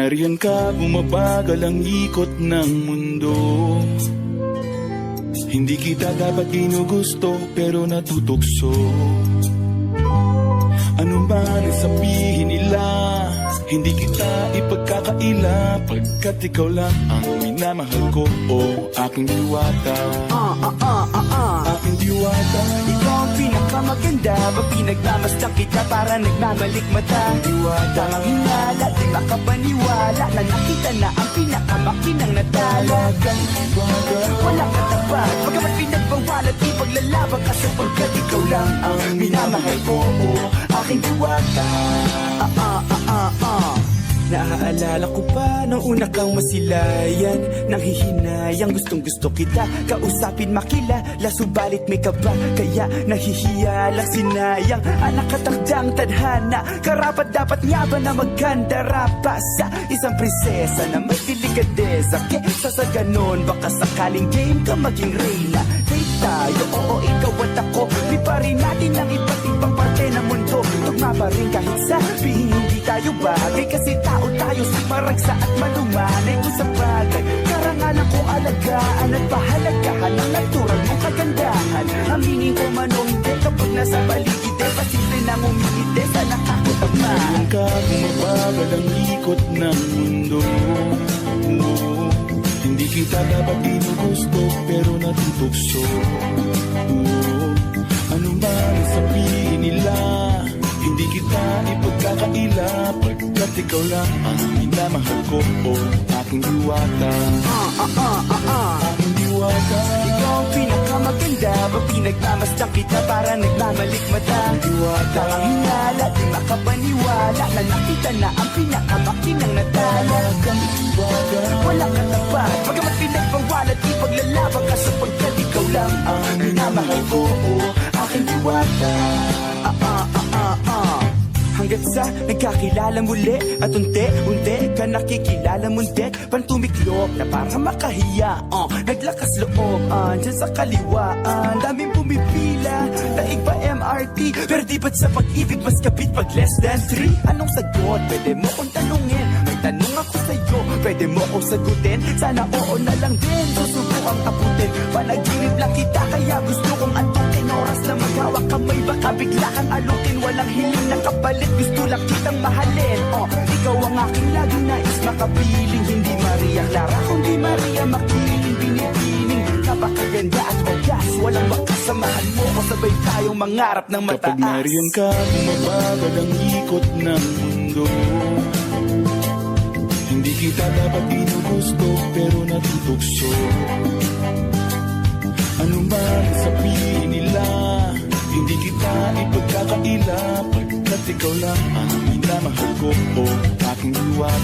nariyan ka, bumabagal ang ikot ng mundo. Hindi kita dapat ginugusto, pero natutokso. Ano man ang sabihin nila, hindi kita ipagkakaila, pagkat ikaw lang ang minamahal ko, o aking diwata. Aking diwata. Ikaw ang pinakamaganda, ba pinagmamasdan kita para nagmamalikmata. Diwata. Ang hinala, di makapaniwala na nakita na ang pinakamakinang natala. Walang katapat, pagkamat pinagbawalat, ipaglalaban ka sapagkat ikaw lang ang minamahal ko, o aking diwata. Naaalala ko pa nung una kang masilayan, nang hihinayang gustong gusto kita kausapin, makilala, subalit may kaba, kaya nahihiya lang, sinayang ang nakatakdang tadhana. Karapat dapat nga ba na magkandara pa sa isang prinsesa na may delikadeza? Kesa sa ganon, baka sakaling game ka maging reyna. Date tayo, oo, ikaw at ako, liparin natin ang iba't ibang parte ng mundo. Tugma pa rin kahit sabihin hindi tayo bagay, kasi tao tayo, simaragsa at malumanay. Kung sa bagay, karangalan kong alagaan at pahalagahan ang natural mong kagandahan. Aminin ko man o hindi, kapag nasa paligid, pasimple nang umiite sa nakakutama. Nariyan ka, bumabagal ang ikot ng mundo. Hindi kita dapat ginugusto, pero natutokso. Ano man ang sabihin nila, hindi kita ipagkakaila, pagkat ikaw lang ang minamahal ko, o aking diwata. Aking diwata. Ikaw ang pinakamaganda, ba pinagmamasdan kita para nagmamalikmata. Diwata. Ang hinala, di makapaniwala na nakita na ang pinakamakinang natala. Walang katapat, pagkamat pinagbawalat, ipaglalaban ka sapagkat ikaw lang ang minamahal ko, o aking diwata. Hanggat sa nagkakilala muli, at unti-unti ka nakikilala munti, pantumiklop na para makahiya. Naglakas loob, dyan sa kaliwaan, daming pumipila, daig pa MRT, pero di ba't sa pag-ibig mas kapit pag less than 3? Anong sagot? Pwede mo kong tanungin, may tanong ako sa'yo, pwede mo kong sagutin, sana oo na lang din, susubukang abutin. Panaginip lang kita, kaya gusto kong antukin, oras na maghawak kamay, baka bigla kang alutin. Walang hiling na kapalit, gusto lang kitang mahalin. Ikaw ang aking laging nais makapiling, hindi Maria Clara kundi Maria Makiling. Binibining, napakaganda at wagas, walang makasamahan mo ko, sabay tayong mangarap ng mataas. Kapag nariyan ka, bumabagal ang ikot ng mundo. Hindi kita dapat ginugusto, pero natutokso. Ano man ang sabihin nila, hindi kita ipagkakaila, pagkat ikaw lang ang minamahal ko, o aking diwata.